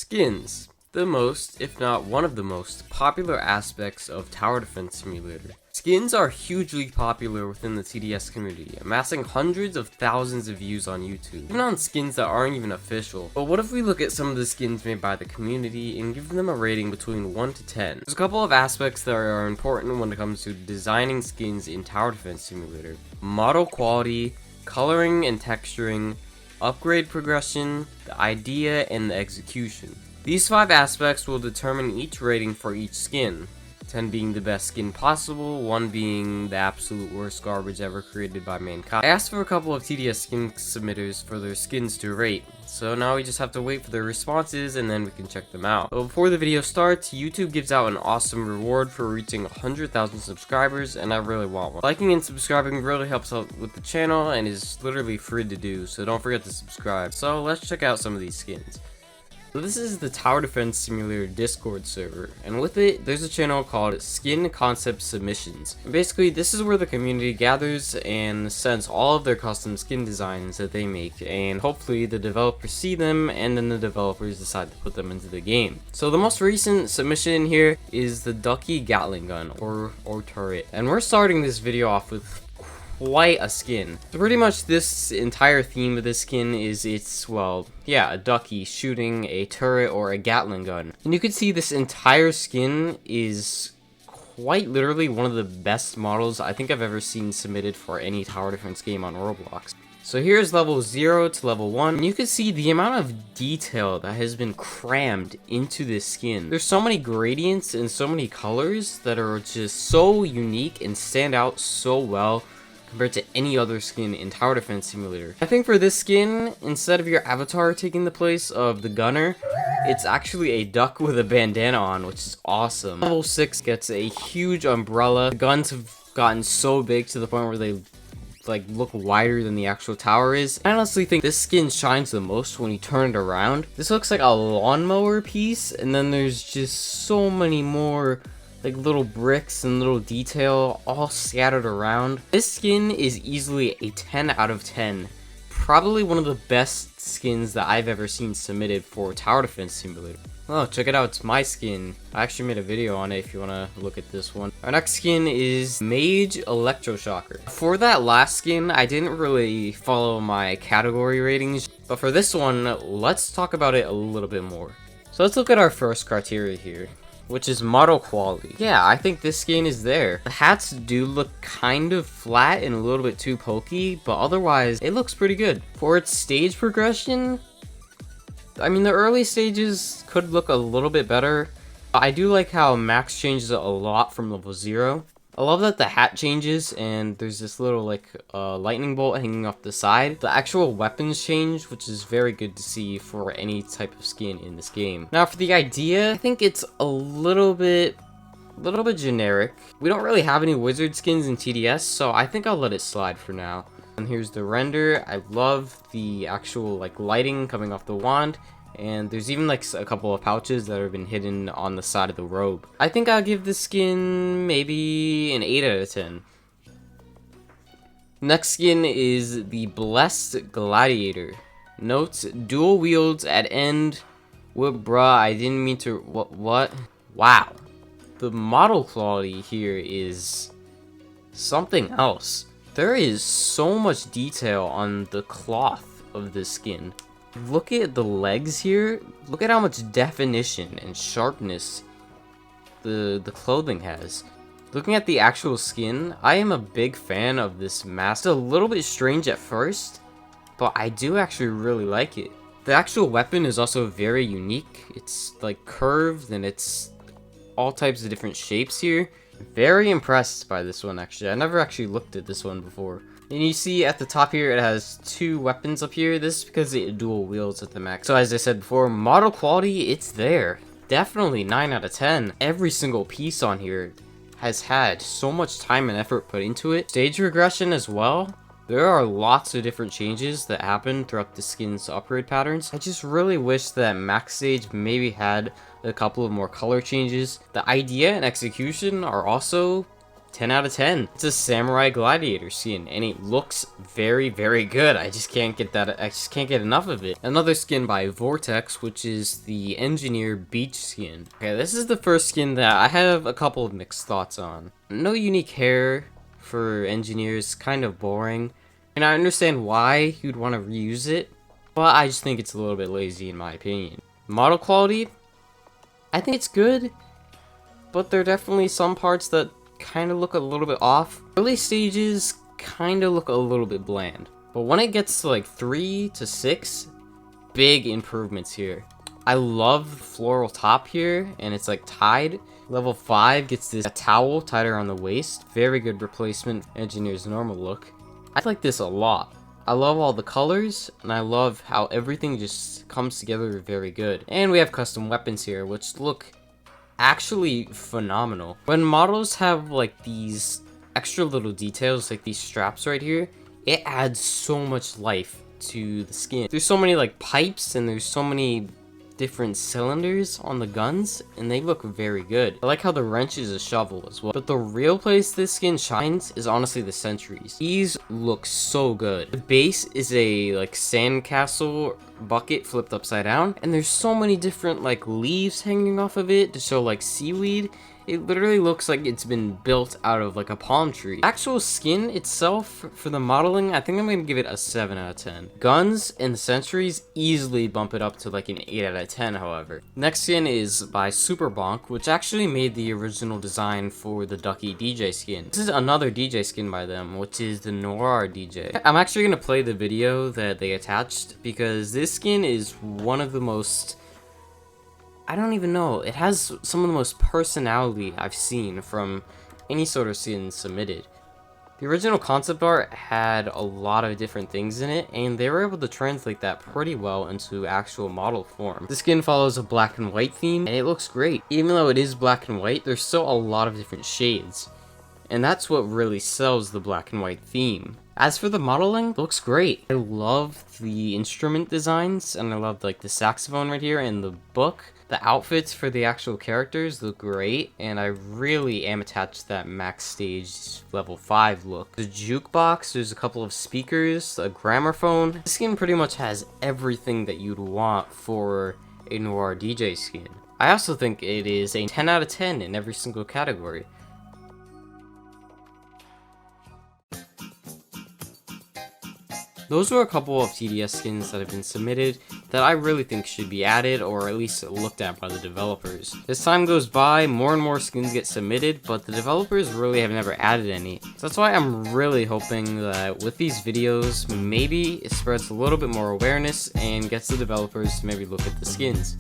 Skins. The most, if not one of the most, popular aspects of Tower Defense Simulator. Skins are hugely popular within the TDS community, amassing hundreds of thousands of views on YouTube, even on skins that aren't even official. But what if we look at some of the skins made by the community and give them a rating between 1 to 10? There's a couple of aspects that are important when it comes to designing skins in Tower Defense Simulator. Model quality, coloring and texturing, upgrade progression, the idea, and the execution. These 5 aspects will determine each rating for each skin, 10 being the best skin possible, 1 being the absolute worst garbage ever created by mankind. I asked for a couple of TDS skin submitters for their skins to rate, so now we just have to wait for their responses and then we can check them out. But before the video starts, YouTube gives out an awesome reward for reaching 100,000 subscribers, and I really want one. Liking and subscribing really helps out with the channel and is literally free to do, so don't forget to subscribe. So let's check out some of these skins. So this is the Tower Defense Simulator Discord server, and with it, there's a channel called Skin Concept Submissions. And basically, this is where the community gathers and sends all of their custom skin designs that they make, and hopefully the developers see them, and then the developers decide to put them into the game. So the most recent submission here is the Ducky Gatling gun, or turret, and we're starting this video off with quite a skin. So pretty much this entire theme of this skin is a ducky shooting a turret or a Gatling gun. And you can see this entire skin is quite literally one of the best models I think I've ever seen submitted for any tower defense game on Roblox. So here's level 0 to level 1, and you can see the amount of detail that has been crammed into this skin. There's so many gradients and so many colors that are just so unique and stand out so well compared to any other skin in Tower Defense Simulator. I think for this skin, instead of your avatar taking the place of the gunner, it's actually a duck with a bandana on, which is awesome. Level 6 gets a huge umbrella. The guns have gotten so big to the point where they look wider than the actual tower is. I honestly think this skin shines the most when you turn it around. This looks like a lawnmower piece, and then there's just so many more little bricks and little detail all scattered around. This skin is easily a 10 out of 10. Probably one of the best skins that I've ever seen submitted for Tower Defense Simulator. Oh, check it out, it's my skin. I actually made a video on it if you want to look at this one. Our next skin is Mage Electroshock. For that last skin, I didn't really follow my category ratings, but for this one, let's talk about it a little bit more. So let's look at our first criteria here, which is model quality. Yeah, I think this skin is there. The hats do look kind of flat and a little bit too pokey, but otherwise, it looks pretty good. For its stage progression, I mean, the early stages could look a little bit better. I do like how Max changes a lot from level 0. I love that the hat changes and there's this little lightning bolt hanging off the side. The actual weapons change, which is very good to see for any type of skin in this game. Now for the idea, I think it's a little bit generic. We don't really have any wizard skins in TDS, so I think I'll let it slide for now. And here's the render. I love the actual lighting coming off the wand. And there's even a couple of pouches that have been hidden on the side of the robe. I think I'll give this skin maybe an 8 out of 10. Next skin is the Blessed Gladiator. Notes, dual wields at end. What, bruh, I didn't mean to, what? Wow. The model quality here is something else. There is so much detail on the cloth of this skin. Look at the legs here. Look at how much definition and sharpness the clothing has. Looking at the actual skin, I am a big fan of this mask. It's a little bit strange at first, but I do actually really like it. The actual weapon is also very unique. It's curved and it's all types of different shapes here. Very impressed by this one actually. I never actually looked at this one before. And you see at the top here, it has 2 weapons up here. This is because it dual wields at the max. So as I said before, model quality, it's there. Definitely 9 out of 10. Every single piece on here has had so much time and effort put into it. Stage regression as well. There are lots of different changes that happen throughout the skin's upgrade patterns. I just really wish that max stage maybe had a couple of more color changes. The idea and execution are also 10 out of 10. It's a Samurai Gladiator skin, and it looks very, very good. I just can't get enough of it. Another skin by Vortex, which is the Engineer Beach skin. Okay, this is the first skin that I have a couple of mixed thoughts on. No unique hair for Engineers, kind of boring. And I understand why you'd want to reuse it, but I just think it's a little bit lazy in my opinion. Model quality, I think it's good, but there are definitely some parts that kind of look a little bit off. Early stages kind of look a little bit bland, but when it gets to like 3 to 6, big improvements here. I love the floral top here, and it's like tied. Level 5 gets this towel tied around the waist. Very good replacement for Engineer's normal look. I like this a lot. I love all the colors, and I love how everything just comes together very good. And we have custom weapons here, which look actually phenomenal. When models have like these extra little details, like these straps right here, it adds so much life to the skin. There's so many like pipes, and there's so many different cylinders on the guns, and they look very good. I like how the wrench is a shovel as well. But the real place this skin shines is honestly the sentries. These look so good. The base is a like sandcastle bucket flipped upside down, and there's so many different like leaves hanging off of it to show like seaweed. It literally looks like it's been built out of like a palm tree. Actual skin itself, for the modeling, I think I'm gonna give it a 7 out of 10. Guns and the sentries easily bump it up to like an 8 out of 10, however. Next skin is by Superbonk, which actually made the original design for the Ducky DJ skin. This is another DJ skin by them, which is the Noir DJ. I'm actually gonna play the video that they attached, because this skin is one of the most, I don't even know, it has some of the most personality I've seen from any sort of skin submitted. The original concept art had a lot of different things in it, and they were able to translate that pretty well into actual model form. The skin follows a black and white theme, and it looks great. Even though it is black and white, there's still a lot of different shades, and that's what really sells the black and white theme. As for the modeling, it looks great. I love the instrument designs, and I love like the saxophone right here and the book. The outfits for the actual characters look great, and I really am attached to that max stage level 5 look. The jukebox, there's a couple of speakers, a gramophone. This skin pretty much has everything that you'd want for a Noir DJ skin. I also think it is a 10 out of 10 in every single category. Those were a couple of TDS skins that have been submitted that I really think should be added, or at least looked at by the developers. As time goes by, more and more skins get submitted, but the developers really have never added any. So that's why I'm really hoping that with these videos, maybe it spreads a little bit more awareness and gets the developers to maybe look at the skins.